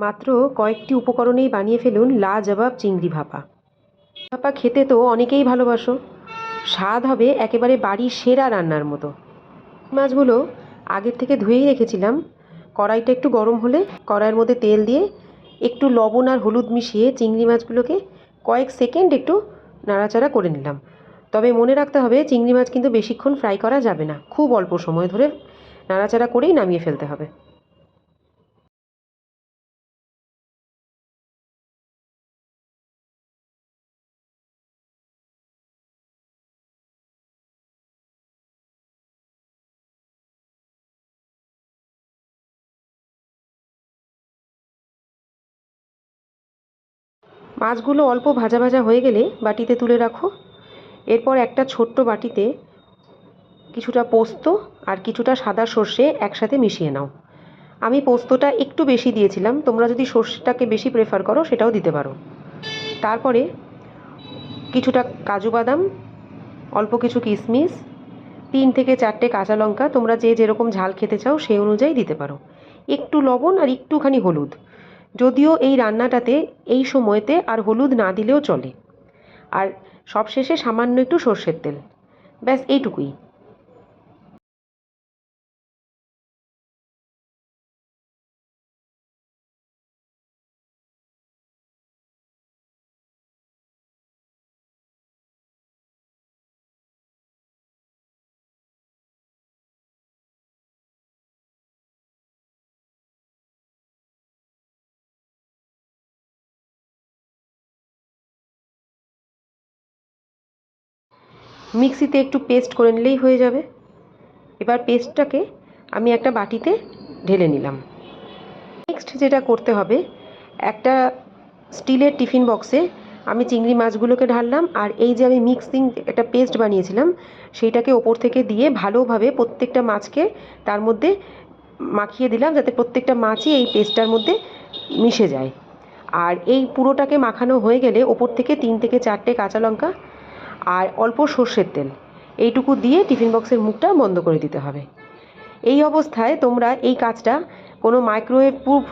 মাত্র কয়েকটি উপকরণেই বানিয়ে ফেলুন লাজবাব চিংড়ি ভাপা। ভাপা খেতে তো অনেকেই ভালোবাসো, স্বাদ হবে একেবারে বাড়ির সেরা রান্নার মতো। মাছগুলো আগের থেকে ধুয়েই রেখেছিলাম। কড়াইটা একটু গরম হলে কড়াইয়ের মধ্যে তেল দিয়ে একটু লবণ আর হলুদ মিশিয়ে চিংড়ি মাছগুলোকে কয়েক সেকেন্ড একটু নাড়াচাড়া করে নিলাম। তবে মনে রাখতে হবে চিংড়ি মাছ কিন্তু বেশিক্ষণ ফ্রাই করা যাবে না, খুব অল্প সময় ধরে নাড়াচাড়া করেই নামিয়ে ফেলতে হবে। মাছগুলো অল্প ভাজা ভাজা হয়ে গেলে বাটিতে তুলে রাখো। এরপর একটা ছোট্ট বাটিতে কিছুটা পোস্ত আর কিছুটা সাদা সর্ষে একসাথে মিশিয়ে নাও। আমি পোস্তটা একটু বেশি দিয়েছিলাম, তোমরা যদি সর্ষেটাকে বেশি প্রেফার করো সেটাও দিতে পারো। তারপরে কিছুটা কাজু বাদাম, অল্প কিছু কিশমিশ, 3 থেকে 4টে কাঁচা লঙ্কা, তোমরা যে যেরকম ঝাল খেতে চাও সেই অনুযায়ী দিতে পারো, একটু লবণ আর একটুখানি হলুদ। যদিও এই রান্নাটাতে এই সময়তে আর হলুদ না দিলেও চলে। আর সবশেষে সামান্য একটু সর্ষের তেল, ব্যাস এইটুকুই। মিক্সিতে একটু পেস্ট করে নিলেই হয়ে যাবে। এবার পেস্টটাকে আমি একটা বাটিতে ঢেলে নিলাম। নেক্সট যেটা করতে হবে, একটা স্টিলের টিফিন বক্সে আমি চিংড়ি মাছগুলোকে ঢাললাম, আর এই যে আমি মিক্সিং একটা পেস্ট বানিয়েছিলাম সেইটাকে ওপর থেকে দিয়ে ভালোভাবে প্রত্যেকটা মাছকে তার মধ্যে মাখিয়ে দিলাম, যাতে প্রত্যেকটা মাছই এই পেস্টটার মধ্যে মিশে যায়। আর এই পুরোটাকে মাখানো হয়ে গেলে ওপর থেকে 3 থেকে 4টে কাঁচা লঙ্কা আর অল্প সর্ষের তেল এইটুকু দিয়ে টিফিন বক্সের মুখটা বন্ধ করে দিতে হবে। এই অবস্থায় তোমরা এই কাজটা কোনো মাইক্রোওয়েভ প্রুফ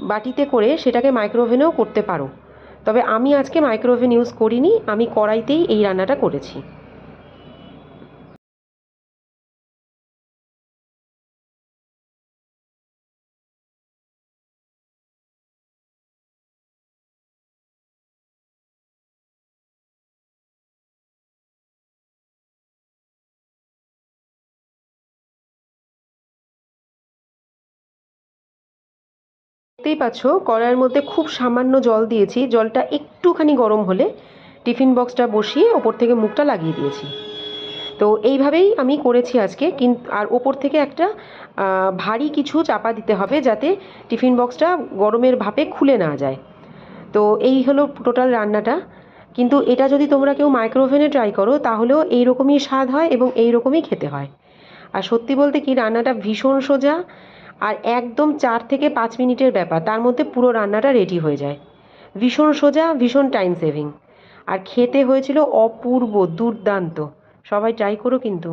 বাটিতে করে সেটাকে মাইক্রোওভেনেও করতে পারো। তবে আমি আজকে মাইক্রোওভেন ইউজ করিনি, আমি কড়াইতেই এই রান্নাটা করেছি। দেখতেই পাচ্ছ কড়াইয়ের মধ্যে খুব সামান্য জল দিয়েছি, জলটা একটুখানি গরম হলে টিফিন বক্সটা বসিয়ে ওপর থেকে মুখটা লাগিয়ে দিয়েছি। তো এইভাবেই আমি করেছি আজকে। কিন্তু আর ওপর থেকে একটা ভারী কিছু চাপা দিতে হবে যাতে টিফিন বক্সটা গরমের ভাপে খুলে না যায়। তো এই হলো টোটাল রান্নাটা। কিন্তু এটা যদি তোমরা কেউ মাইক্রোওভেনে ট্রাই করো তাহলেও এইরকমই স্বাদ হয় এবং এইরকমই খেতে হয়। আর সত্যি বলতে কি রান্নাটা ভীষণ সোজা, আর একদম 4 থেকে 5 মিনিটের ব্যাপার, তার মধ্যে পুরো রান্নাটা রেডি হয়ে যায়। ভীষণ সোজা, ভীষণ টাইম সেভিং, আর খেতে হয়েছিল অপূর্ব, দুর্দান্ত। সবাই ট্রাই করো কিন্তু।